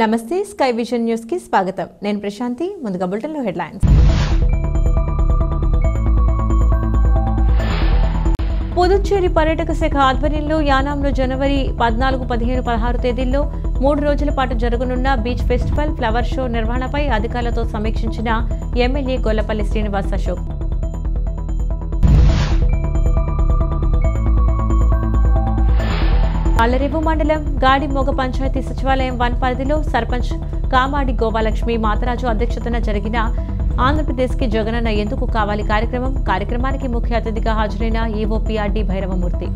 నమస్తే sky vision news కి స్వాగతం నేను ప్రశాంతి ముందుగా బులెటిన్ లో హెడ్లైన్స్ పుదుచ్చేరి పర్యాటక శాఖ ఆధ్వర్యంలో యానాంలో జనవరి 14, 15, 16 తేదీల్లో 3 రోజుల పాటు జరగనున్న బీచ్ ఫెస్టివల్ ఫ్లవర్ షో నిర్వహణపై అధికారులతో సమీక్షించిన ఎమ్మెల్యే గొల్లపల్లి శ్రీనివాస్ అశోక్ అల్లరేవు మండలం గాడిమోగ పంచాయతీ సచివాలయం 1 పరిధిలో సర్పంచ్ కామాడి గోపాలక్ష్మి మాతరాజు అధ్యక్షతన జరిగిన ఆంధ్రప్రదేశ్కి జగనన్న ఎందుకు కావాలి కార్యక్రమానికి ముఖ్య అతిథిగా హాజరైన ఈఓపీఆర్డీ భైరవమూర్తి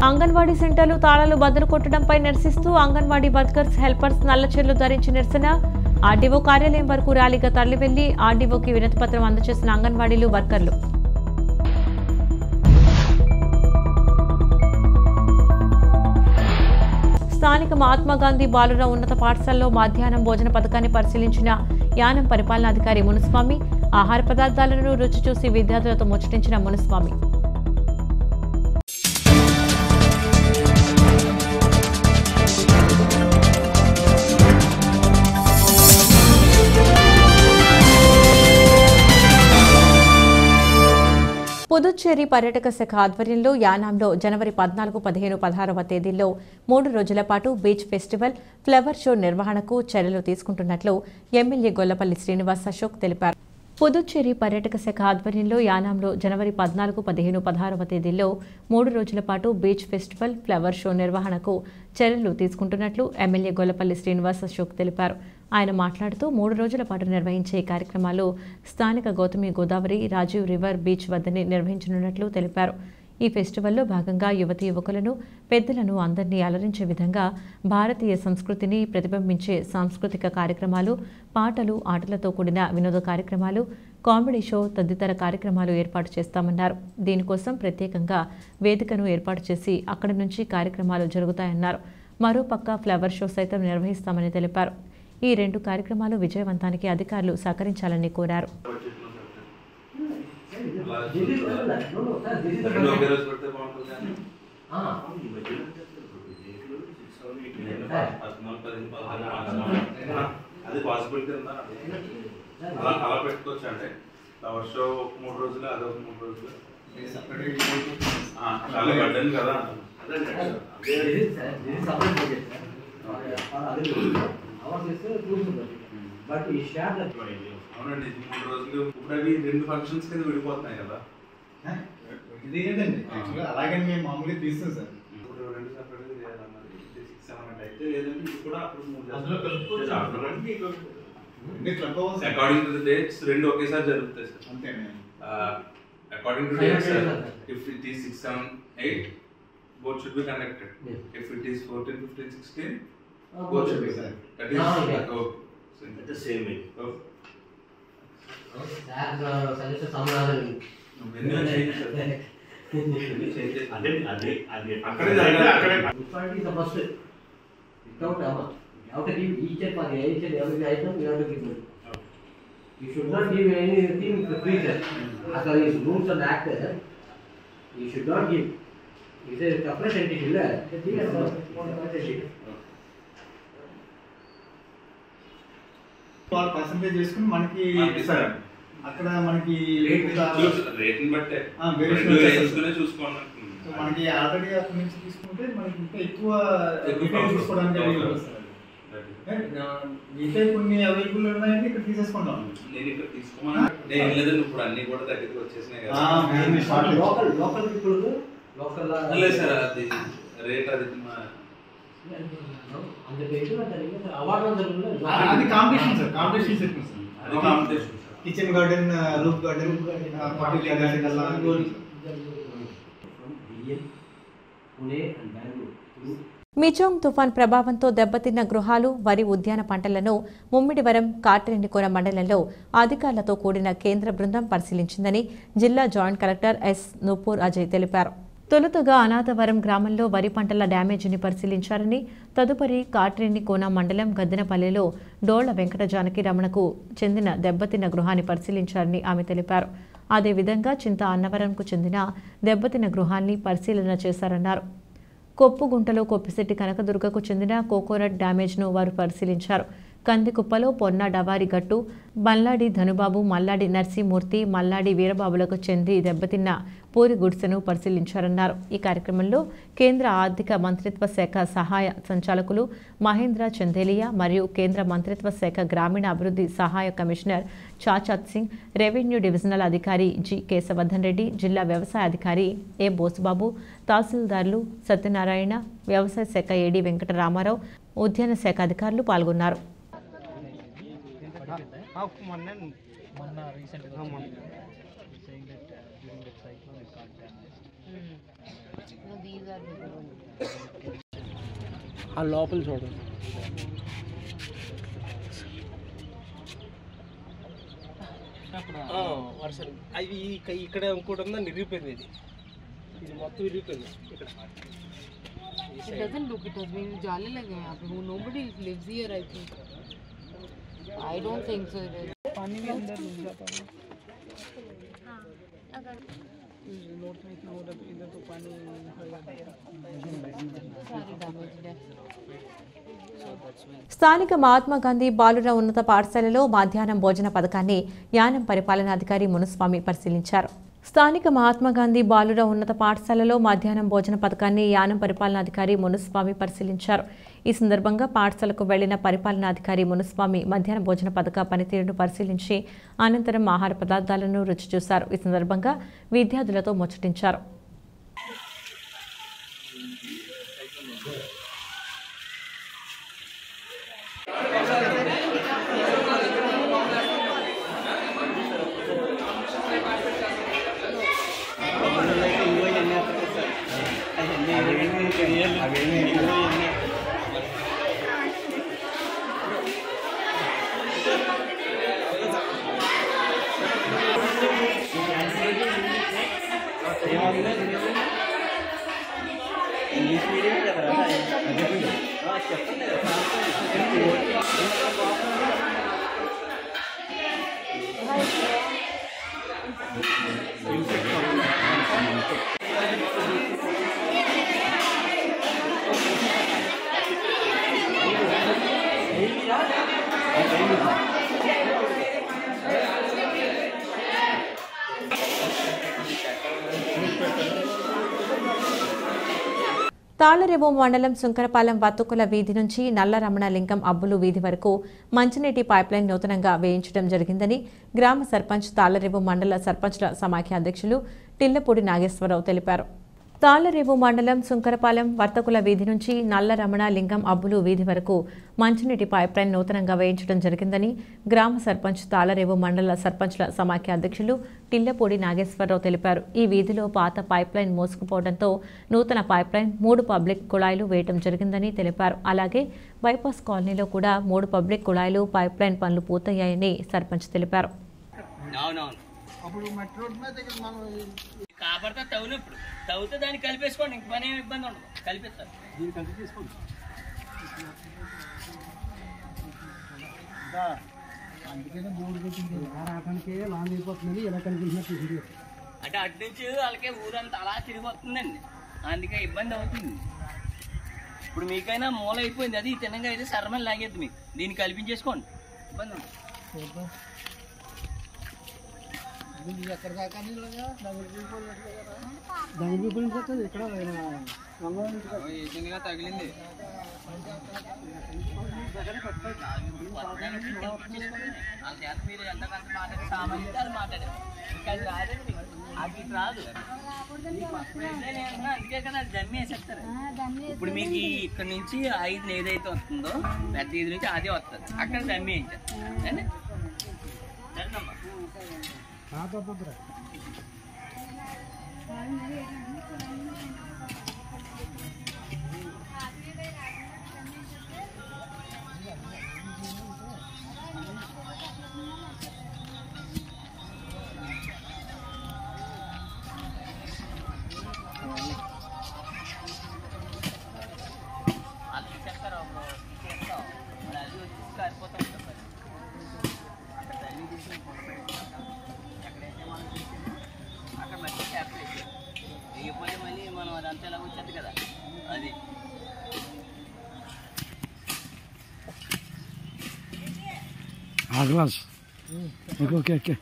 అంగన్వాడీ సెంటర్లు తాళాలు బద్దలు కొట్టడంపై నిరసిస్తూ అంగన్వాడీ వర్కర్స్ హెల్పర్స్ నల్లచెర్లు ధరించి నిరసన ఆర్డీఓ కార్యాలయం వరకు ర్యాలీగా తరలివెళ్లి ఆర్డీఓకి వినతిపత్రం అందజేసిన అంగన్వాడీలు వర్కర్లు స్థానిక మహాత్మాగాంధీ బాలుర ఉన్నత పాఠశాలలో మధ్యాహ్నం భోజన పథకాన్ని పరిశీలించిన యానం పరిపాలనాధికారి మునుస్వామి ఆహార పదార్థాలను రుచి చూసి విద్యార్థులతో ముచ్చటించిన మునుస్వామి పుదుచ్చేరి పర్యాటక శాఖ ఆధ్వర్యంలో యానాంలో జనవరి 14, 15, 16వ తేదీల్లో 3 రోజుల పాటు బీచ్ ఫెస్టివల్ ఫ్లవర్ షో నిర్వహణకు చర్యలు తీసుకుంటున్నట్లు ఎమ్మెల్యే గొల్లపల్లి శ్రీనివాస్ అశోక్ తెలిపారు. పుదుచ్చేరి పర్యాటక శాఖ ఆధ్వర్యంలో యానాంలో జనవరి 14, 15, 16వ తేదీల్లో 3 రోజుల పాటు బీచ్ ఫెస్టివల్ ఫ్లవర్ షో నిర్వహణకు చర్యలు తీసుకుంటున్నట్లు ఎమ్మెల్యే గొల్లపల్లి శ్రీనివాస్ అశోక్ తెలిపారు. ఆయన మాట్లాడుతూ 3 రోజుల పాటు నిర్వహించే కార్యక్రమాలు స్థానిక గౌతమి గోదావరి రాజీవ్ రివర్ బీచ్ వద్దనే నిర్వహించనున్నట్లు తెలిపారు. ఈ ఫెస్టివల్లో భాగంగా యువతీ యువకులను పెద్దలను అందరినీ అలరించే విధంగా భారతీయ సంస్కృతిని ప్రతిబింబించే సాంస్కృతిక కార్యక్రమాలు పాటలు ఆటలతో కూడిన వినోద కార్యక్రమాలు కామెడీ షో తదితర కార్యక్రమాలు ఏర్పాటు చేస్తామన్నారు. దీనికోసం ప్రత్యేకంగా వేదికను ఏర్పాటు చేసి అక్కడి నుంచి కార్యక్రమాలు జరుగుతాయన్నారు. మరోపక్క ఫ్లవర్ షో సైతం నిర్వహిస్తామని తెలిపారు. ఈ 2 కార్యక్రమాలు విజయవంతానికి అధికారులు సహకరించాలని కోరారు. అది పాసిబిలిటీ ఉందా అలా పెట్టుకోవచ్చు అంటే ఫ్లవర్ షో 3 రోజులు అదొక 3 రోజులు చాలా పడ్డాను కదా అవునండి 3 రోజులు ఇప్పుడు అవి 2 ఫంక్షన్స్ కింద విడిపోతున్నాయి కదా ఇది ఏంటండి అలాగే మేము మామూలుగా తీస్తాం సార్ ఇప్పుడు 2 సెపరేట్గా చేయాలన్నది 6, 7 అయితే లేదంటే ఇది కూడా అప్పుడు 3 అకార్డింగ్ టు ది డేట్స్ 2 ఒకేసారి జరుగుతాయి సార్ అంతే according to dates if it is 6, 7, 8 both should be conducted. If it is 14, 15, 16 both should be conducted. That is the same way. You should not give anything to the creature. After these rules and act, you should not give. Is a separate entity, percentage చేసుకుని మనకి అక్కడ మనకి రేట్ని బట్టే చూసుకోండి. మనకి already అక్కడ నుంచి తీసుకుంటే మనకి ఇంకా ఎక్కువ తీసుకోవడానికి మిగతా కొన్ని అవైలబుల్ ఉన్నాయంటే ఇక్కడ తీసేసుకుంటాం. నేను ఇక్కడ తీసుకోమన్నా నేను లేదండి ఇప్పుడు అన్ని కూడా దగ్గరికి వచ్చేసినాయి కదా లోకల్ ఇప్పుడు లోకల్ సార్ అది రేట్ అది అది competition sir competition sir kitchen garden roof garden Michaung తుఫాన్ ప్రభావంతో దెబ్బతిన్న గృహాలు వరి ఉద్యాన పంటలను ముమ్మిడివరం కాట్రేనికోన మండలంలో అధికారులతో కూడిన కేంద్ర బృందం పరిశీలించిందని జిల్లా joint collector S Nupur Ajay తెలిపారు. తొలుతగా అనాథవరం గ్రామంలో వరి పంటల డ్యామేజీని పరిశీలించారని తదుపరి కాట్రేనికోన మండలం గద్దెనపల్లిలో డోళ్ల వెంకట జానకి రమణకు చెందిన దెబ్బతిన్న గృహాన్ని పరిశీలించారని ఆమె తెలిపారు. అదేవిధంగా చింత అన్నవరంకు చెందిన దెబ్బతిన్న గృహాన్ని పరిశీలన చేశారన్నారు. కొప్పుగుంటలో కొప్పిశెట్టి కనకదుర్గకు చెందిన కోకోనట్ డ్యామేజ్ను వారు పరిశీలించారు. కందికుప్పలో పొన్న డవారి గట్టు, మల్లాడి ధనుబాబు, మల్లాడి నర్సీమూర్తి, మల్లాడి వీరబాబులకు చెంది దెబ్బతిన్న పూరి గుడిసెను పరిశీలించారన్నారు. ఈ కార్యక్రమంలో కేంద్ర ఆర్థిక మంత్రిత్వ శాఖ సహాయ సంచాలకులు మహేంద్ర చందేలియా మరియు కేంద్ర మంత్రిత్వ శాఖ గ్రామీణ అభివృద్ధి సహాయ కమిషనర్ చాచాత్ సింగ్, రెవెన్యూ డివిజనల్ అధికారి జి కేశవర్ధన్ రెడ్డి, జిల్లా వ్యవసాయ అధికారి ఏ బోసుబాబు, తహసీల్దార్లు సత్యనారాయణ, వ్యవసాయ శాఖ ఏడీ వెంకటరామారావు, ఉద్యాన శాఖ అధికారులు పాల్గొన్నారు. ఆ లోపల చూడండి. వర్షం అవి ఇక్కడ ఇంకోటి ఉందండి, విరిగిపోయింది. ఇది మొత్తం విరిగిపోయింది ఇక్కడ. It doesn't look, it has been jale lage hain yahan pe, nobody lives here I think. I don't think so it is. पानी के अंदर घुस जाता है। हाँ अगर रोड में इतना हो रहा है, इधर तो पानी सारी डैमेज है. స్థానిక మహాత్మా గాంధీ బాలుర ఉన్నత పాఠశాలలో మధ్యాహ్నం భోజన పథకాన్ని యానం పరిపాలనాధికారి మునుస్వామి పరిశీలించారు. స్థానిక మహాత్మా గాంధీ బాలుర ఉన్నత పాఠశాలలో మధ్యాహ్నం భోజన పథకాన్ని యానం పరిపాలనాధికారి మునుస్వామి పరిశీలించారు. ఈ సందర్భంగా పాఠశాలకు వెళ్లిన పరిపాలనాధికారి మునుస్వామి మధ్యాహ్న భోజన పథక పనితీరును పరిశీలించి అనంతరం ఆహార పదార్థాలను రుచి చూశారు. ఈ సందర్భంగా విద్యార్థులతో ముచ్చటించారు. తాళ్లరేవు మండలం సుంకరపాలెం వత్తుకుల వీధి నుంచి నల్ల రమణలింగం అబ్బులు వీధి వరకు మంచినీటి పైప్లైన్ నూతనంగా వేయించడం జరిగిందని గ్రామ సర్పంచ్ తాళ్లరేవు మండల సర్పంచ్ల సమాఖ్య అధ్యక్షులు టిల్లపూడి నాగేశ్వరరావు తెలిపారు. తాళ్లరేవు మండలం సుంకరపాలెం వర్తకుల వీధి నుంచి నల్ల రమణ లింగం అబ్బులు వీధి వరకు మంచినీటి పైప్లైన్ నూతనంగా వేయించడం జరిగిందని గ్రామ సర్పంచ్ తాళ్లరేవు మండల సర్పంచ్ల సమాఖ్య అధ్యక్షులు టిల్లపూడి నాగేశ్వరరావు తెలిపారు. ఈ వీధిలో పాత పైప్లైన్ మోసుకుపోవడంతో నూతన పైప్లైన్ 3 పబ్లిక్ కుళాయిలు వేయడం జరిగిందని తెలిపారు. అలాగే బైపాస్ కాలనీలో కూడా 3 పబ్లిక్ కుళాయిలు పైప్లైన్ పనులు పూర్తయ్యాయని సర్పంచ్ తెలిపారు. కాపాడుతా తవ్వును, ఇప్పుడు తవ్వుతే దాన్ని కలిపేసుకోండి, ఇంక పని ఏమి ఇబ్బంది ఉండదు, కలిపిస్తారు. అంటే అటు నుంచి వాళ్ళకే ఊరంతా అలా తిరిగిపోతుందండి, అందుకే ఇబ్బంది అవుతుంది. ఇప్పుడు మీకైనా మూల అయిపోయింది, అది తినంగా అయితే సరమని లాగేద్ది, మీకు దీన్ని కల్పించేసుకోండి, ఇబ్బంది ఉండదు. ఎక్కడ దాకా ఇక్కడ తగిలింది. మీరు ఎంతకంత మాట్లాడి సామాన్యులు మాట్లాడారు, అది రాదండి, అది రాదు. అందుకే కదా జమ్మి వేసేస్తారు. ఇప్పుడు మీకు ఇక్కడ నుంచి 5 ఏదైతే వస్తుందో పెద్ద 5 నుంచి అదే వస్తుంది, అక్కడ జమ్మి వేయించారు. సరేనమ్మా. అది చెప్తారా చేస్తాం, అది వచ్చి కారిపోతాం. అక్కడ తల్లి తీసుకుని ఎక్కడైతే మనం glass okay okay okay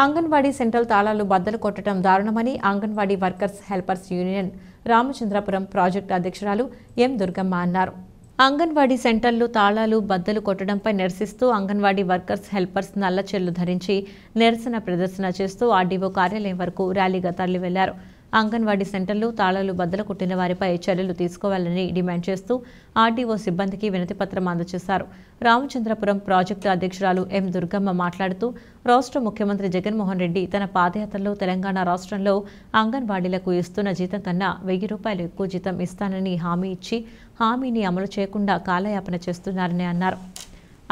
anganwadi centre తాళాలు బద్దలు కొట్టడం దారుణమని anganwadi workers helpers union Ramachandrapuram project అధ్యక్షురాలు ఎం దుర్గమ్మ అన్నారు. అంగన్వాడీ సెంటర్లు తాళాలు బద్దలు కొట్టడంపై నిరసిస్తూ అంగన్వాడీ వర్కర్స్ హెల్పర్స్ నల్లచెల్లు ధరించి నిరసన ప్రదర్శన చేస్తూ ఆర్డీఓ కార్యాలయం వరకు ర్యాలీగా తరలి వెళ్లారు. అంగన్వాడీ సెంటర్లు తాళాలు బద్దలు కొట్టిన వారిపై చర్యలు తీసుకోవాలని డిమాండ్ చేస్తూ ఆర్డీఓ సిబ్బందికి వినతిపత్రం అందజేశారు. రామచంద్రపురం ప్రాజెక్టు అధ్యక్షురాలు ఎం దుర్గమ్మ మాట్లాడుతూ రాష్ట్ర ముఖ్యమంత్రి జగన్మోహన్ రెడ్డి తన పాదయాత్రలో తెలంగాణ రాష్ట్రంలో అంగన్వాడీలకు ఇస్తున్న జీతం కన్నా 1000 రూపాయలు ఎక్కువ జీతం ఇస్తానని హామీ ఇచ్చి హామీని అమలు చేయకుండా కాలయాపన చేస్తున్నారని అన్నారు.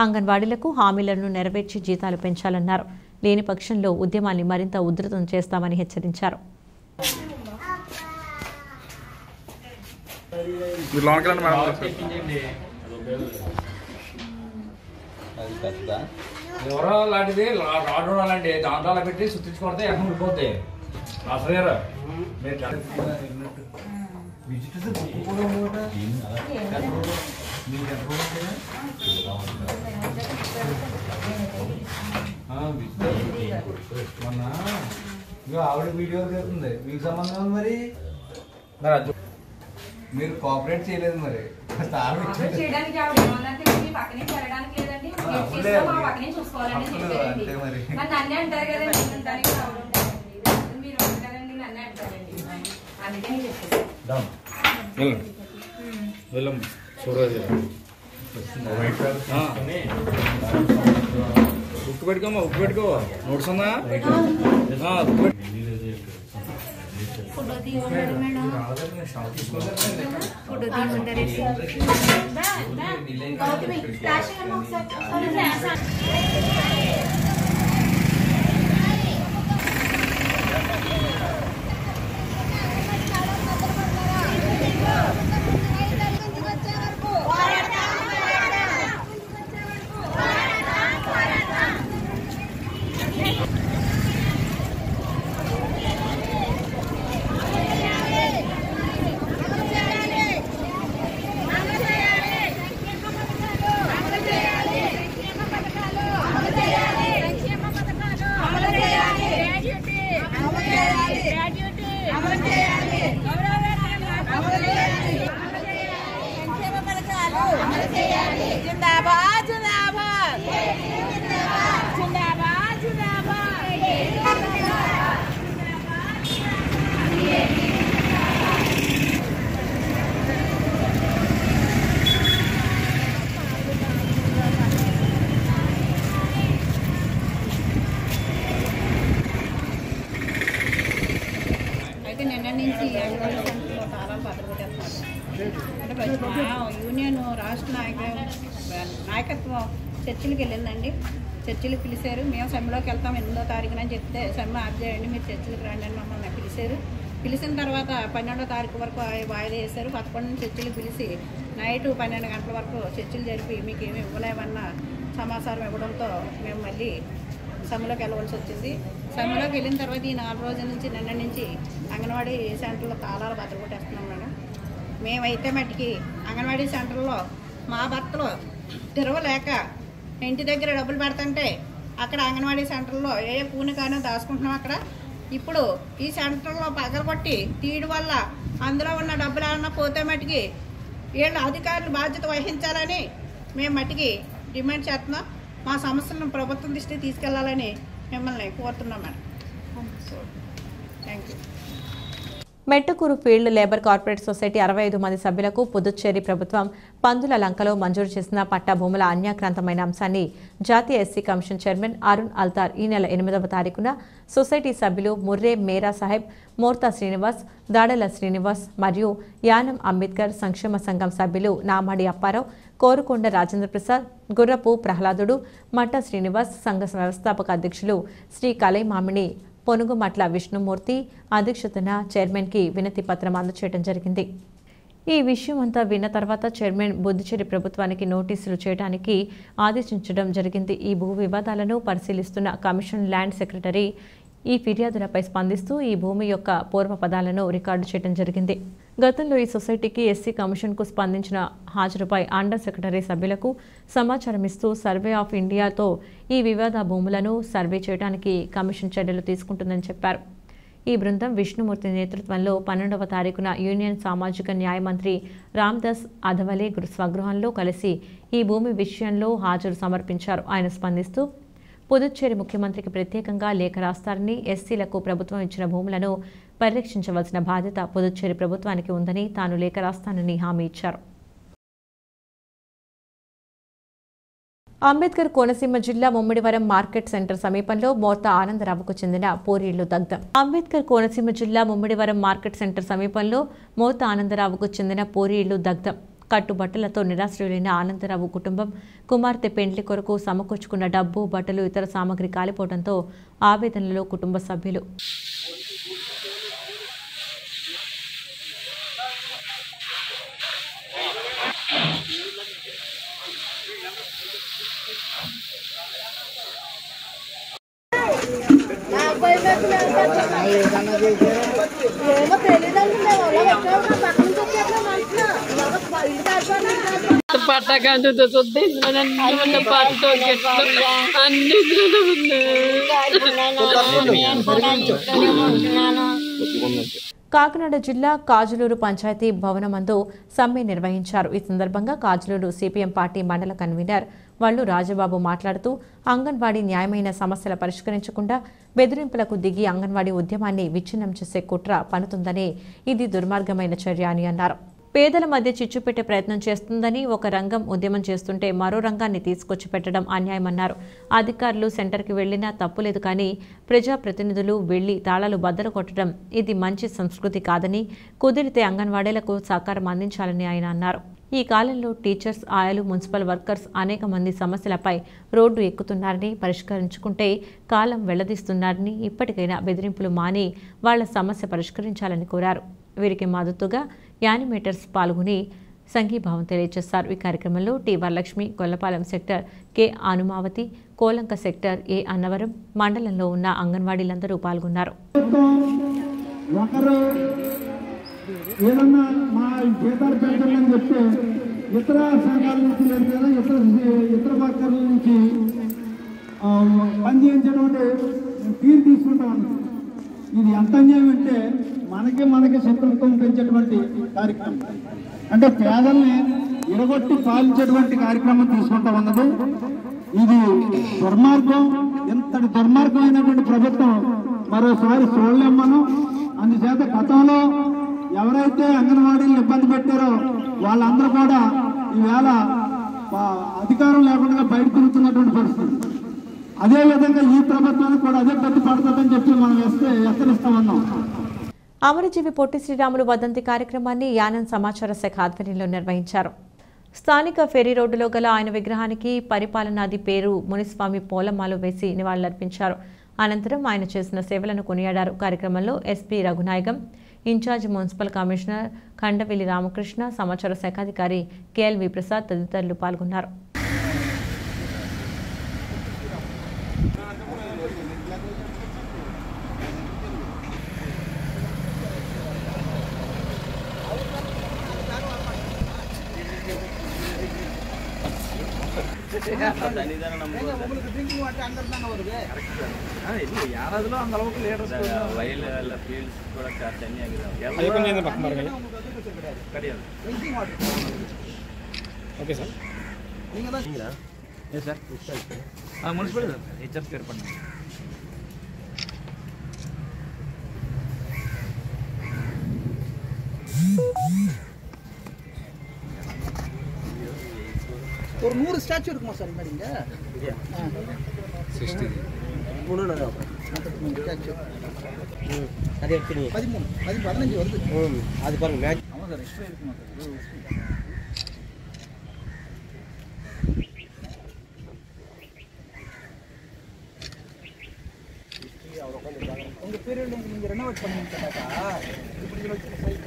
అంగన్వాడీలకు హామీలను నెరవేర్చి జీతాలు పెంచాలన్నారు. లేని పక్షంలో ఉద్యమాన్ని మరింత ఉధృతం చేస్తామని హెచ్చరించారు. ఎవరో లాంటిది రాడు అలాంటి దాంట్లో పెట్టి సుత్తించుకొడితే ఎక్కడ ఉండిపోతే అసలు మొన్న ఆవిడ వీడియో జరుగుతుంది మీకు సంబంధం మరి మీరు కోఆపరేట్ చేయలేదు మరి ఉప్పు పెట్టుకోమా ఉప్పు పెట్టుకోవా నోట్స్ ఉందా యూనియన్ రాష్ట్ర నాయకత్వం చర్చిలకు వెళ్ళిందండి. చర్చిలకు పిలిచారు. మేము సమ్మెలోకి వెళ్తాం 8వ తారీఖున అని చెప్తే సమ్మె ఆఫ్ చేయండి, మీరు చర్చిలకు రండి అని మమ్మల్ని పిలిచారు. పిలిచిన తర్వాత 12వ తారీఖు వరకు వాయిదా వేశారు. 11 చర్చిలు పిలిచి నైట్ 12 గంటల వరకు చర్చిలు జరిపి మీకు ఏమి ఇవ్వలేమన్న సమాచారం ఇవ్వడంతో మేము మళ్ళీ సమ్మెలోకి వెళ్ళవలసి వచ్చింది. సమ్మెలోకి వెళ్ళిన తర్వాత ఈ 4 రోజుల నుంచి నిన్న నుంచి అంగన్వాడీ సెంటర్లో తాళాలు బద్దలు కొట్టేస్తున్నాం మేడం. మేమైతే మట్టికి అంగన్వాడీ సెంటర్లో మా భర్తలు తెరవలేక ఇంటి దగ్గర డబ్బులు పెడుతుంటే అక్కడ అంగన్వాడీ సెంటర్లో ఏ పూనికైనా దాచుకుంటున్నాం. అక్కడ ఇప్పుడు ఈ సెంటర్లో పగలగొట్టి తీయడం వల్ల అందులో ఉన్న డబ్బులు ఏమన్నా పోతే మట్టికి వీళ్ళు అధికారులు బాధ్యత వహించాలని మేము మట్టికి డిమాండ్ చేస్తున్నాం. మా సమస్యలను ప్రభుత్వం దృష్టికి తీసుకెళ్లాలని మిమ్మల్ని కోరుతున్నాం madam. Thank you. Mettakuru field labour corporate society 65 మంది సభ్యులకు పుదుచ్చేరి ప్రభుత్వం పందుల లంకలో మంజూరు చేసిన పట్టా భూముల అన్యాక్రాంతమైన అంశాన్ని జాతీయ ఎస్సీ కమిషన్ చైర్మన్ అరుణ్ అల్తార్ ఈ నెల 8వ తారీఖున సొసైటీ సభ్యులు ముర్రే మేరా సాహెబ్, మోర్తా శ్రీనివాస్, దాడల శ్రీనివాస్ మరియు యానం అంబేద్కర్ సంక్షేమ సంఘం సభ్యులు నామాడి అప్పారావు, కోరుకొండ రాజేంద్ర ప్రసాద్, గుర్రపు ప్రహ్లాదుడు, మట్ట శ్రీనివాస్, సంఘ వ్యవస్థాపక అధ్యక్షులు శ్రీ కలైమామిని పొనుగుమట్ల విష్ణుమూర్తి అధ్యక్షతన చైర్మన్కి వినతి పత్రం అందజేయడం జరిగింది. ఈ విషయం అంతా విన్న తర్వాత చైర్మన్ బుద్దిచేరి ప్రభుత్వానికి నోటీసులు చేయడానికి ఆదేశించడం జరిగింది. ఈ భూ వివాదాలను పరిశీలిస్తున్న కమిషన్ ల్యాండ్ సెక్రటరీ ఈ ఫిర్యాదులపై స్పందిస్తూ ఈ భూమి యొక్క పూర్వ పదాలను రికార్డు చేయడం జరిగింది. గతంలో ఈ సొసైటీకి ఎస్సీ కమిషన్కు స్పందించిన హాజరుపై అండర్ సెక్రటరీ సభ్యులకు సమాచారం ఇస్తూ సర్వే ఆఫ్ ఇండియాతో ఈ వివాద భూములను సర్వే చేయడానికి కమిషన్ చర్యలు తీసుకుంటుందని చెప్పారు. ఈ బృందం విష్ణుమూర్తి నేతృత్వంలో 12వ తారీఖున యూనియన్ సామాజిక న్యాయ మంత్రి రామ్దాస్ అథవలే స్వగృహంలో కలిసి ఈ భూమి విషయంలో హాజరు సమర్పించారు. ఆయన స్పందిస్తూ పుదుచ్చేరి ముఖ్యమంత్రికి ప్రత్యేకంగా లేఖ రాస్తారని, ఎస్సీలకు ప్రభుత్వం ఇచ్చిన భూములను పరిరక్షించవలసిన బాధ్యత పుదుచ్చేరి ప్రభుత్వానికి ఉందని తాను లేఖ రాస్తానని హామీ ఇచ్చారు. అంబేద్కర్ కోనసీమ జిల్లా ముమ్మిడివరం మార్కెట్ సెంటర్ సమీపంలో మోర్తా ఆనందరావుకు చెందిన పూరీళ్లు దగ్ధం. అంబేద్కర్ కోనసీమ జిల్లా ముమ్మిడివరం మార్కెట్ సెంటర్ సమీపంలో మోర్తా ఆనందరావుకు చెందిన పూరీళ్లు దగ్ధం. కట్టుబట్టలతో నిరాశ్రయులైన ఆనందరావు కుటుంబం కుమార్తె పెండ్లి కొరకు సమకూర్చుకున్న డబ్బు, బట్టలు, ఇతర సామగ్రి కాలిపోవడంతో ఆవేదనలో కుటుంబ సభ్యులు. పట్టకంతో కాకినాడ జిల్లా కాజులూరు పంచాయతీ భవనమందు సమ్మె నిర్వహించారు. ఈ సందర్భంగా కాజులూరు సిపిఎం పార్టీ మండల కన్వీనర్ వల్లు రాజబాబు మాట్లాడుతూ అంగన్వాడీ న్యాయమైన సమస్యల పరిష్కరించకుండా బెదిరింపులకు దిగి అంగన్వాడీ ఉద్యమాన్ని విచ్ఛిన్నం చేసే కుట్ర పన్నుతుందని ఇది దుర్మార్గమైన చర్య అని అన్నారు. పేదల మధ్య చిచ్చు పెట్టే ప్రయత్నం చేస్తుందని, ఒక రంగం ఉద్యమం చేస్తుంటే మరో రంగాన్ని తీసుకొచ్చి పెట్టడం అన్యాయమన్నారు. అధికారులు సెంటర్కి వెళ్లినా తప్పులేదు, కానీ ప్రజాప్రతినిధులు వెళ్లి తాళాలు బద్దలు కొట్టడం ఇది మంచి సంస్కృతి కాదని, కుదిరితే అంగన్వాడీలకు సహకారం అందించాలని ఆయన అన్నారు. ఈ కాలంలో టీచర్స్, ఆయాలు, మున్సిపల్ వర్కర్స్ అనేక మంది సమస్యలపై రోడ్డు ఎక్కుతున్నారని, పరిష్కరించుకుంటే కాలం వెళ్లదీస్తున్నారని, ఇప్పటికైనా బెదిరింపులు మాని వాళ్ల సమస్య పరిష్కరించాలని కోరారు. వీరికి మద్దతుగా యానిమేటర్స్ పాల్గొని సంఘీభావం తెలియజేశారు. ఈ కార్యక్రమంలో T Varalakshmi, Gollapalem sector K Anumavathi, Kolanka sector A Annavaram, మండలంలో ఉన్న అంగన్వాడీలందరూ పాల్గొన్నారు. ఏదన్నా మా జీతాలు పెంచాలని చెప్తే ఇతర సంఘాల నుంచి లేదు కదా, ఇతర వర్కర్ల నుంచి పనిచేయించేటువంటి తీరు తీసుకుంటా ఉన్నాం. ఇది ఎంత అన్యాయం అంటే మనకి శత్రుత్వం పెంచేటువంటి కార్యక్రమం, అంటే పేదల్ని ఇరగొట్టి పాలించేటువంటి కార్యక్రమం తీసుకుంటా ఉన్నది. ఇది దుర్మార్గం. ఇంతటి దుర్మార్గమైనటువంటి ప్రభుత్వం మరోసారి చూడలేం మనం. అందుచేత గతంలో ఎవరైతే అంగన్వాడీలను ఇబ్బంది పెట్టారో వాళ్ళందరూ కూడా ఈవేళ అధికారం లేకుండా బయట తిరుగుతున్నటువంటి పరిస్థితి. అదేవిధంగా ఈ ప్రభుత్వానికి కూడా అదే గతి పడుతుందని చెప్పి మనం హెచ్చరిస్తామన్నాం. అమరజీవి పొట్టి శ్రీరాములు వర్ధంతి కార్యక్రమాన్ని యానం సమాచార శాఖ ఆధ్వర్యంలో నిర్వహించారు. స్థానిక ఫెరీ రోడ్డులో గల ఆయన విగ్రహానికి పరిపాలనాది పేరు మునిస్వామి పూలమాలు వేసి నివాళులర్పించారు. అనంతరం ఆయన చేసిన సేవలను కొనియాడారు. కార్యక్రమంలో SP Raghunayagam, incharge municipal commissioner Khandavelli Ramakrishna, సమాచార శాఖాధికారి కేఎల్వి ప్రసాద్ తదితరులు పాల్గొన్నారు. ಯಾರಾದ್ರೂ ಅಂದ அளவுக்கு ಲೀಡರ್ಸ್ ವೈಲ್ ಎಲ್ಲ ಫೀಲ್ಡ್ಸ್ ಕೂಡ ಚೆನ್ನಾಗಿ ಆಗಿದೆ. ಅದಕ್ಕೆ ಪಕ್ಕ ಮಾರ್ಗಳಿ ಕಡಿಯಲ್ಲ. Okay sir. நீங்களா? Yes sir. Municipal sir. HF பேர் பண்ணுங்க. ஒரு 100 ஸ்டாச்சு இருக்குமா சார் இந்த இங்க 60 ஸ்டாச்சு அது எத்தனை 15 வருது அது பாருங்க மேட்ச் ஆமா சார் எக்ஸ்ட்ரா இருக்குமா சார் உங்க பீரியட்ல நீங்க ரெனோவேட் பண்ணீங்கன்னாக்கா இப்படி வச்சு சைட்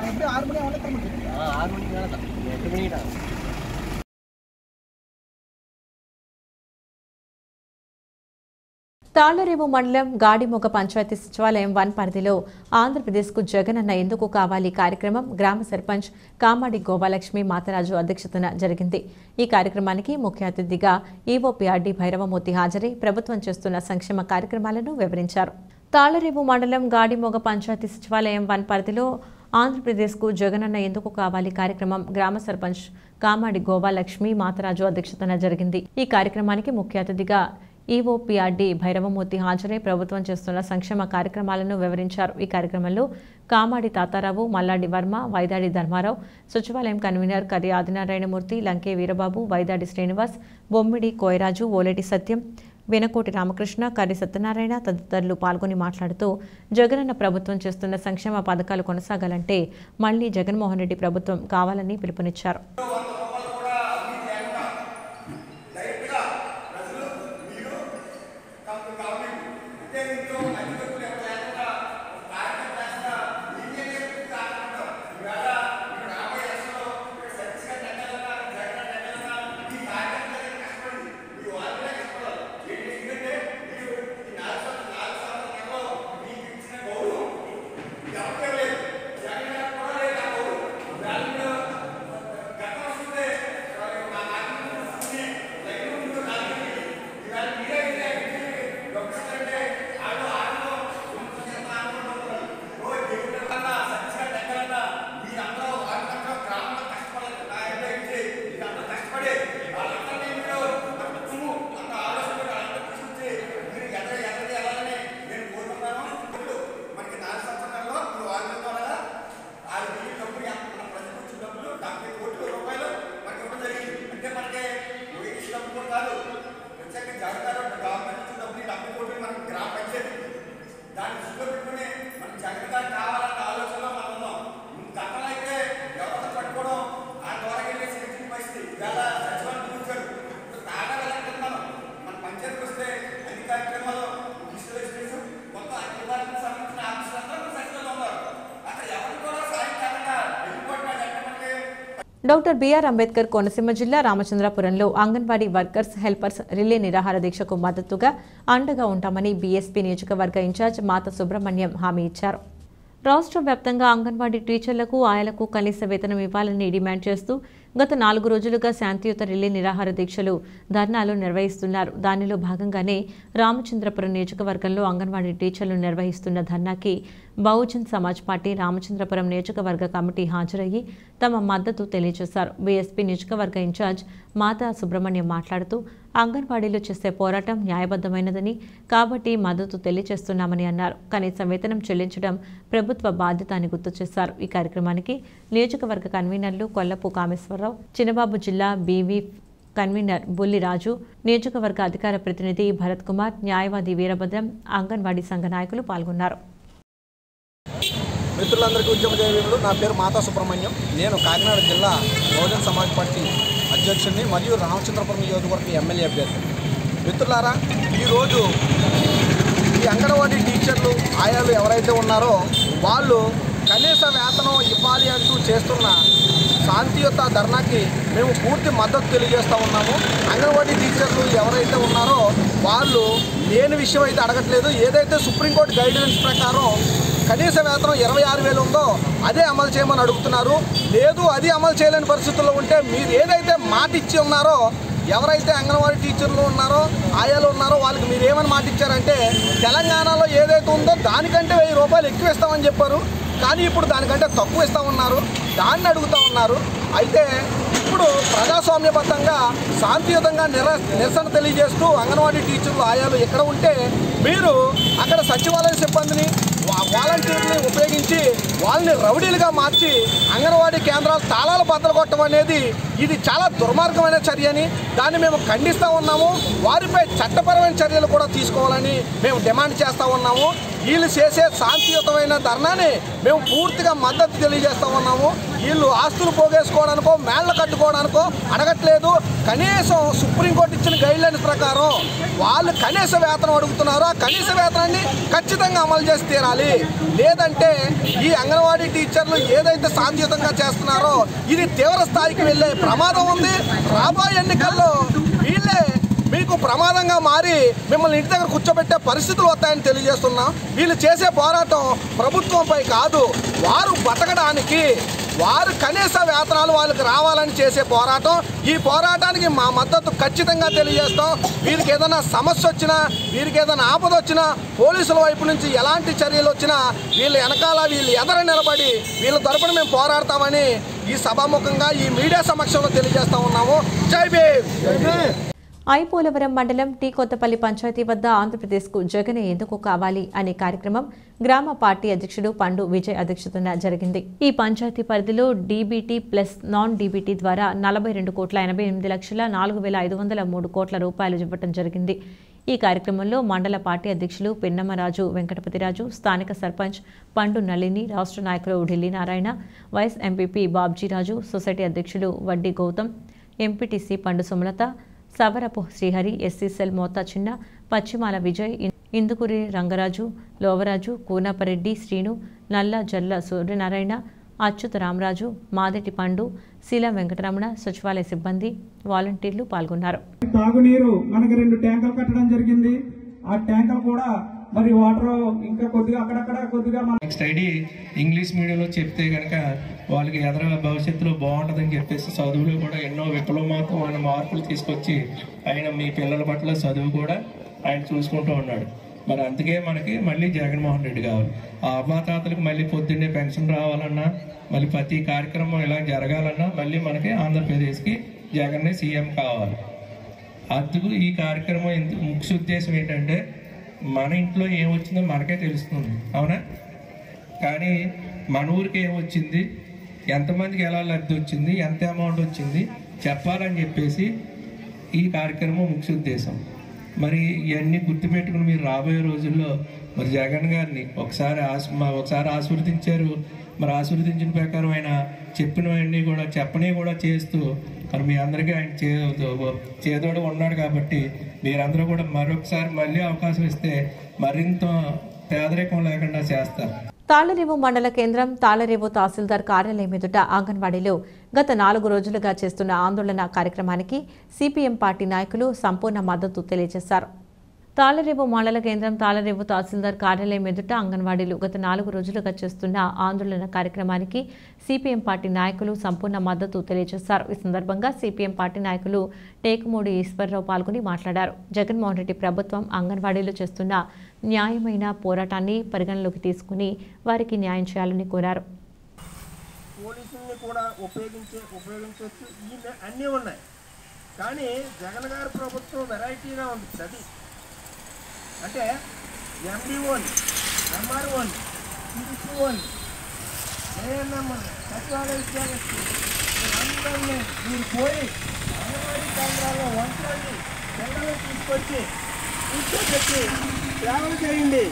எப்படி 6 மணி ஆகல தர முடியும் 6 மணிக்கு மேல தான் 8 மணிக்கு தான் తాళ్లరేవు మండలం గాడిమొగ పంచాయతీ సచివాలయం 1 పరిధిలో ఆంధ్రప్రదేశ్కు జగనన్న ఎందుకు కావాలి కార్యక్రమం గ్రామ సర్పంచ్ కామాడి గోపాలక్ష్మి మాతరాజు అధ్యక్షతన జరిగింది. ఈ కార్యక్రమానికి ముఖ్య అతిథిగా ఈవోపీఆర్డీ భైరవమూర్తి హాజరై ప్రభుత్వం చేస్తున్న సంక్షేమ కార్యక్రమాలను వివరించారు. తాళ్లరేవు మండలం గాడిమొగ పంచాయతీ సచివాలయం 1 పరిధిలో ఆంధ్రప్రదేశ్కు జగనన్న ఎందుకు కావాలి కార్యక్రమం గ్రామ సర్పంచ్ కామాడి గోపాలక్ష్మి మాతరాజు అధ్యక్షతన జరిగింది. ఈ కార్యక్రమానికి ముఖ్య అతిథిగా ఈవోపీఆర్డీ భైరవమూర్తి హాజరై ప్రభుత్వం చేస్తున్న సంక్షేమ కార్యక్రమాలను వివరించారు. ఈ కార్యక్రమంలో కామాడి తాతారావు, మల్లాడి వర్మ, వైదాడి ధర్మారావు, సచివాలయం కన్వీనర్ కరి ఆదినారాయణమూర్తి, లంకే వీరబాబు, వైదాడి శ్రీనివాస్, బొమ్మిడి కోయరాజు, ఓలేటి సత్యం, వెనకోటి రామకృష్ణ, కర్రి సత్యనారాయణ తదితరులు పాల్గొని మాట్లాడుతూ జగనన్న ప్రభుత్వం చేస్తున్న సంక్షేమ పథకాలు కొనసాగాలంటే మళ్లీ జగన్మోహన్ రెడ్డి ప్రభుత్వం కావాలని పిలుపునిచ్చారు. డాక్టర్ బిఆర్ అంబేద్కర్ కోనసీమ జిల్లా రామచంద్రపురంలో అంగన్వాడీ వర్కర్స్ హెల్పర్స్ రిలే నిరాహార దీక్షకు మద్దతుగా అండగా ఉంటామని బీఎస్పీ నియోజకవర్గ ఇన్ఛార్జ్ మాత సుబ్రహ్మణ్యం హామీ ఇచ్చారు. రాష్ట్ర వ్యాప్తంగా అంగన్వాడీ టీచర్లకు, ఆయలకు కనీస వేతనం ఇవ్వాలని డిమాండ్ చేస్తూ గత 4 రోజులుగా శాంతియుత రిలే నిరాహార దీక్షలు, ధర్నాలు నిర్వహిస్తున్నారు. దానిలో భాగంగానే రామచంద్రపురం నియోజకవర్గంలో అంగన్వాడీ టీచర్లు నిర్వహిస్తున్న ధర్నాకి బహుజన్ సమాజ్ పార్టీ రామచంద్రపురం నియోజకవర్గ కమిటీ హాజరయ్యి తమ మద్దతు తెలియజేశారు. బీఎస్పీ నియోజకవర్గ ఇన్ఛార్జ్ మాతా సుబ్రహ్మణ్యం మాట్లాడుతూ అంగన్వాడీలు చేసే పోరాటం న్యాయబద్ధమైనదని, కాబట్టి మద్దతు తెలియజేస్తున్నామని అన్నారు. కనీస వేతనం చెల్లించడం ప్రభుత్వ బాధ్యత అని గుర్తు చేశారు. ఈ కార్యక్రమానికి నియోజకవర్గ కన్వీనర్లు కొల్లపు కామేశ్వరరావు, చిన్నబాబు జిల్లా బీవీ కన్వీనర్ బుల్లిరాజు, నియోజకవర్గ అధికార ప్రతినిధి భరత్ కుమార్, న్యాయవాది వీరభద్రం, అంగన్వాడీ సంఘ నాయకులు పాల్గొన్నారు. మిత్రులందరికీ ఉద్యమ జయవీరుడు. నా పేరు మాతా సుబ్రహ్మణ్యం. నేను కాకినాడ జిల్లా బహుజన్ సమాజ్ పార్టీ అధ్యక్షుడిని మరియు రామచంద్రపురం నియోజకవర్గ ఎమ్మెల్యే అభ్యర్థి. మిత్రులారా, ఈరోజు ఈ అంగన్వాడీ టీచర్లు, ఆయాలు ఎవరైతే ఉన్నారో వాళ్ళు కనీస వేతనం ఇవ్వాలి అంటూ చేస్తున్న శాంతియుత ధర్నాకి మేము పూర్తి మద్దతు తెలియజేస్తూ ఉన్నాము. అంగన్వాడీ టీచర్లు ఎవరైతే ఉన్నారో వాళ్ళు లేని విషయం అయితే అడగట్లేదు. ఏదైతే సుప్రీంకోర్టు గైడ్లైన్స్ ప్రకారం కనీస వేతనం 26,000 ఉందో అదే అమలు చేయమని అడుగుతున్నారు. లేదు అది అమలు చేయలేని పరిస్థితుల్లో ఉంటే మీరు ఏదైతే మాట ఇచ్చి ఉన్నారో, ఎవరైతే అంగన్వాడీ టీచర్లు ఉన్నారో, ఆయాలు ఉన్నారో వాళ్ళకి మీరు ఏమని మాట ఇచ్చారంటే తెలంగాణలో ఏదైతే ఉందో దానికంటే 1000 రూపాయలు ఎక్కువ ఇస్తామని చెప్పారు. కానీ ఇప్పుడు దానికంటే తక్కువ ఇస్తూ ఉన్నారు, దాన్ని అడుగుతూ ఉన్నారు. అయితే ఇప్పుడు ప్రజాస్వామ్యబద్ధంగా శాంతియుతంగా నిరసన తెలియజేస్తూ అంగన్వాడీ టీచర్లు ఆయాలు ఇక్కడ ఉంటే మీరు అక్కడ సచివాలయ సిబ్బందిని వాలంటీర్ని ఉపయోగించి వాళ్ళని రౌడీలుగా మార్చి అంగన్వాడీ కేంద్రాలు తాళాలు బద్దలు కొట్టడం అనేది ఇది చాలా దుర్మార్గమైన చర్య అని దాన్ని మేము ఖండిస్తూ ఉన్నాము. వారిపై చట్టపరమైన చర్యలు కూడా తీసుకోవాలని మేము డిమాండ్ చేస్తూ ఉన్నాము. వీళ్ళు చేసే శాంతియుతమైన ధర్నాన్ని మేము పూర్తిగా మద్దతు తెలియజేస్తూ ఉన్నాము. వీళ్ళు ఆస్తులు పోగేసుకోవడానికో మేళ్లు కట్టుకోవడానికో అడగట్లేదు. కనీసం సుప్రీంకోర్టు ఇచ్చిన గైడ్లైన్స్ ప్రకారం వాళ్ళు కనీస వేతనం అడుగుతున్నారు. ఆ కనీస వేతనాన్ని ఖచ్చితంగా అమలు చేసి తీరాలి. లేదంటే ఈ అంగన్వాడీ టీచర్లు ఏదైతే శాంతియుతంగా చేస్తున్నారో ఇది తీవ్ర స్థాయికి వెళ్ళే ప్రమాదం ఉంది. రాబోయే ఎన్నికల్లో వీళ్ళే మీకు ప్రమాదంగా మారి మిమ్మల్ని ఇంటి దగ్గర కూర్చోబెట్టే పరిస్థితులు వస్తాయని తెలియజేస్తున్నాం. వీళ్ళు చేసే పోరాటం ప్రభుత్వంపై కాదు, వారు బతకడానికి వారు కనీస వేతనాలు వాళ్ళకి రావాలని చేసే పోరాటం. ఈ పోరాటానికి మా మద్దతు ఖచ్చితంగా తెలియజేస్తాం. వీరికి ఏదైనా సమస్య వచ్చినా, వీరికి ఏదైనా ఆపద వచ్చినా, పోలీసుల వైపు నుంచి ఎలాంటి చర్యలు వచ్చినా వీళ్ళు వెనకాల వీళ్ళు ఎదర నిలబడి వీళ్ళ తరపున మేము పోరాడతామని ఈ సభాముఖంగా ఈ మీడియా సమక్షంలో తెలియజేస్తా ఉన్నాము. జై భీమ్. ఐపోలవరం మండలం టీ కొత్తపల్లి పంచాయతీ వద్ద ఆంధ్రప్రదేశ్కు జగన్ ఎందుకు కావాలి అనే కార్యక్రమం గ్రామ పార్టీ అధ్యక్షుడు పండు విజయ్ అధ్యక్షతన జరిగింది. ఈ పంచాయతీ పరిధిలో డీబీటీ ప్లస్ నాన్ డీబీటీ ద్వారా 42,88,04,503 కోట్ల రూపాయలు ఇవ్వడం జరిగింది. ఈ కార్యక్రమంలో మండల పార్టీ అధ్యక్షులు పిన్నమరాజు వెంకటపతిరాజు, స్థానిక సర్పంచ్ పండు నళిని, రాష్ట్ర నాయకులు Delhi Narayana, vice MPP Babjiraju, society అధ్యక్షులు Vaddi Gautam, MPTC Pandu Sumalatha, Savarapu Srihari, SC cell Motha Chinna, Pashchimala Vijay, Indukuri Rangaraju, Lovaraju, కూనాపరెడ్డి Srinu, నల్ల జల్ల సూర్యనారాయణ, అచ్యుత రామరాజు, మాదెటి పండు, శీల వెంకటరమణ, సచివాలయ సిబ్బంది, వాలంటీర్లు పాల్గొన్నారు. తాగునీరు మనకి 2 ట్యాంకులు కట్టడం జరిగింది. ఆ ట్యాంకులు కూడా మరి వాటర్ ఇంకా కొద్దిగా అక్కడక్కడ కొద్దిగా నెక్స్ట్ ఐడి ఇంగ్లీష్ మీడియంలో చెప్తే కనుక వాళ్ళకి ఎదర భవిష్యత్తులో బాగుంటుందని చెప్పేసి చదువులో కూడా ఎన్నో విప్లవాత్మకమైన మార్పులు తీసుకొచ్చి ఆయన మీ పిల్లల పట్ల చదువు కూడా ఆయన చూసుకుంటూ ఉన్నాడు. మరి అందుకే మనకి మళ్ళీ జగన్మోహన్ రెడ్డి కావాలి. ఆ అవ్వాతాతలకు మళ్ళీ పొద్దున్నే పెన్షన్ రావాలన్నా, మళ్ళీ ప్రతి కార్యక్రమం ఇలా జరగాలన్నా మళ్ళీ మనకి ఆంధ్రప్రదేశ్కి జగన్నే సీఎం కావాలి. అందుకు ఈ కార్యక్రమం ముఖ్య ఉద్దేశం ఏంటంటే మన ఇంట్లో ఏమొచ్చిందో మనకే తెలుస్తుంది, అవునా? కానీ మన ఊరికి ఏమొచ్చింది, ఎంతమందికి ఎలా లబ్ధి వచ్చింది, ఎంత అమౌంట్ వచ్చింది చెప్పాలని చెప్పేసి ఈ కార్యక్రమం ముఖ్య ఉద్దేశం. మరి ఇవన్నీ గుర్తుపెట్టుకుని మీరు రాబోయే రోజుల్లో మరి జగన్ గారిని ఒకసారి ఆశీర్వదించారు. మరి ఆశీర్వదించిన ప్రకారం ఆయన చెప్పినవన్నీ కూడా చెప్పని కూడా చేస్తూ మరి మీ అందరికీ ఆయన చేదోడు ఉన్నాడు. కాబట్టి మీరందరూ కూడా మరొకసారి మళ్ళీ అవకాశం ఇస్తే మరింత పేదరికం లేకుండా చేస్తారు. తాళ్లరేవు మండల కేంద్రం తాళ్లరేవు తహసీల్దార్ కార్యాలయం ఎదుట అంగన్వాడీలో గత 4 రోజులుగా చేస్తున్న ఆందోళన కార్యక్రమానికి సిపిఎం పార్టీ నాయకులు సంపూర్ణ మద్దతు తెలియజేశారు. తాళ్లరేవు మండల కేంద్రం తాళ్లరేవు తహసీల్దార్ కార్యాలయం ఎదుట అంగన్వాడీలు గత 4 రోజులుగా చేస్తున్న ఆందోళన కార్యక్రమానికి సిపిఎం పార్టీ నాయకులు సంపూర్ణ మద్దతు తెలియజేశారు. ఈ సందర్భంగా సిపిఎం పార్టీ నాయకులు టేకుమూడి ఈశ్వరరావు పాల్గొని మాట్లాడారు. జగన్మోహన్ రెడ్డి ప్రభుత్వం అంగన్వాడీలు చేస్తున్న న్యాయమైన పోరాటాన్ని పరిగణలోకి తీసుకుని వారికి న్యాయం చేయాలని కోరారు. పోలీసుల్ని కూడా ఉపయోగించవచ్చు, అన్నీ ఉన్నాయి. కానీ జగన్ గారి ప్రభుత్వం వెరైటీగా ఉంది. అది అంటే ఎండిఓని, ఎంఆర్ఓని, సిడిసిఓని, ఏఎన్ఎం, సచివాలయ ఉద్యోగస్తులు అందరినీ మీరు పోయి అంగన్వాడీ కేంద్రాల్లో వంటలండి పిల్లల్ని తీసుకొచ్చి కూర్చోబెట్టి సేవలు చేయండి,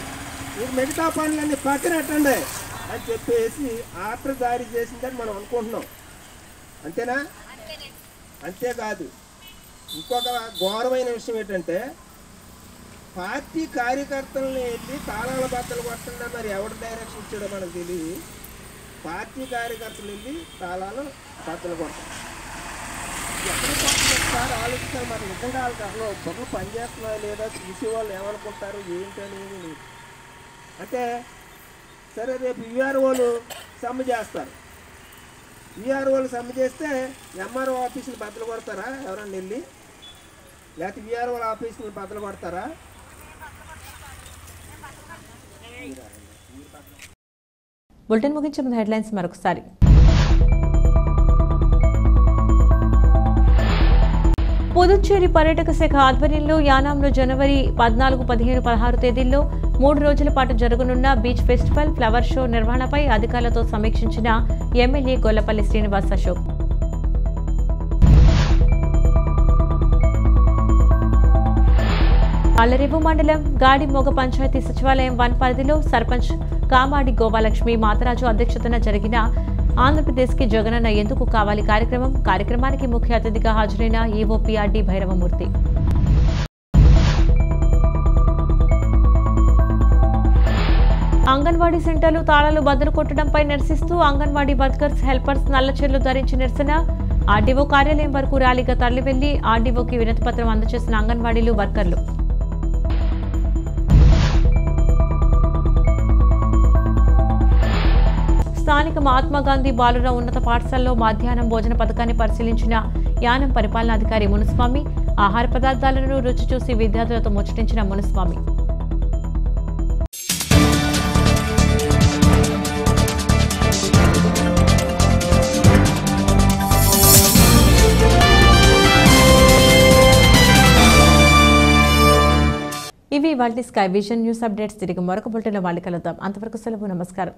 మీరు మిగతా పనులన్నీ పక్కనెట్టండి అని చెప్పేసి ఆర్డర్ జారీ చేసిందని మనం అనుకుంటున్నాం. అంతేనా? అంతేకాదు, ఇంకొక ఘోరమైన విషయం ఏంటంటే పార్టీ కార్యకర్తలని వెళ్ళి తాళాల బద్దలు కొట్టకుండా మరి ఎవరు డైరెక్షన్ ఇచ్చాడో మనకు తెలియదు. పార్టీ కార్యకర్తలు వెళ్ళి తాళాలు బద్దలు కొడతారు. ఎక్కడ ఒకసారి ఆలోచిస్తారు. మరి నిజంగా వాళ్ళకి అసలు బొమ్మలు పనిచేస్తున్నాయో లేదా చూసే వాళ్ళు ఏమనుకుంటారు ఏంటనేది. అంటే సరే రేపు విఆర్ఓలు సమ్మె చేస్తారు. విఆర్ఓలు సమ్మె చేస్తే ఎంఆర్ఓ ఆఫీసుని బద్దలు కొడతారా ఎవరన్నా వెళ్ళి? లేకపోతే విఆర్ఓల ఆఫీసుని బద్దలు కొడతారా? బులెటిన్ ముగించే ముందు హెడ్లైన్స్ మరొకసారి. పుదుచ్చేరి పర్యాటక శాఖ ఆధ్వర్యంలో యానాంలో జనవరి 14, 15, 16 తేదీల్లో 3 రోజుల పాటు జరగనున్న బీచ్ ఫెస్టివల్, ఫ్లవర్ షో నిర్వహణపై అధికారులతో సమీక్షించిన ఎమ్మెల్యే గొల్లపల్లి శ్రీనివాస్ అశోక్. అల్లరేవు మండలం గాడిమోగ పంచాయతీ సచివాలయం 1 పరిధిలో సర్పంచ్ కామాడి గోపాలక్ష్మి మాతరాజు అధ్యక్షతన జరిగిన ఆంధ్రప్రదేశ్కి జగనన్న ఎందుకు కావాలి కార్యక్రమానికి ముఖ్య అతిథిగా హాజరైన ఈఓపీఆర్డీ భైరవమూర్తి. అంగన్వాడీ సెంటర్లు తాళాలు బద్దలు కొట్టడంపై నిరసిస్తూ అంగన్వాడీ వర్కర్స్, హెల్పర్స్ నల్లచెర్లు ధరించి నిరసన. ఆర్డీఓ కార్యాలయం వరకు ర్యాలీగా తరలివెళ్లి ఆర్డీఓకి వినతిపత్రం అందజేసిన అంగన్వాడీలు, వర్కర్లు. స్థానిక మహాత్మాగాంధీ బాలుర ఉన్నత పాఠశాలలో మధ్యాహ్నం భోజన పథకాన్ని పరిశీలించిన యానం పరిపాలనాధికారి మునుస్వామి. ఆహార పదార్థాలను రుచి చూసి విద్యార్థులతో ముచ్చటించిన మునుస్వామి. ఇవి ఇవాల్టి స్కై విజన్ న్యూస్ అప్డేట్స్. తిరిగి మరొక బులెటిన్లో మళ్ళీ కలుద్దాం. అంతవరకు సెలవు, నమస్కారం.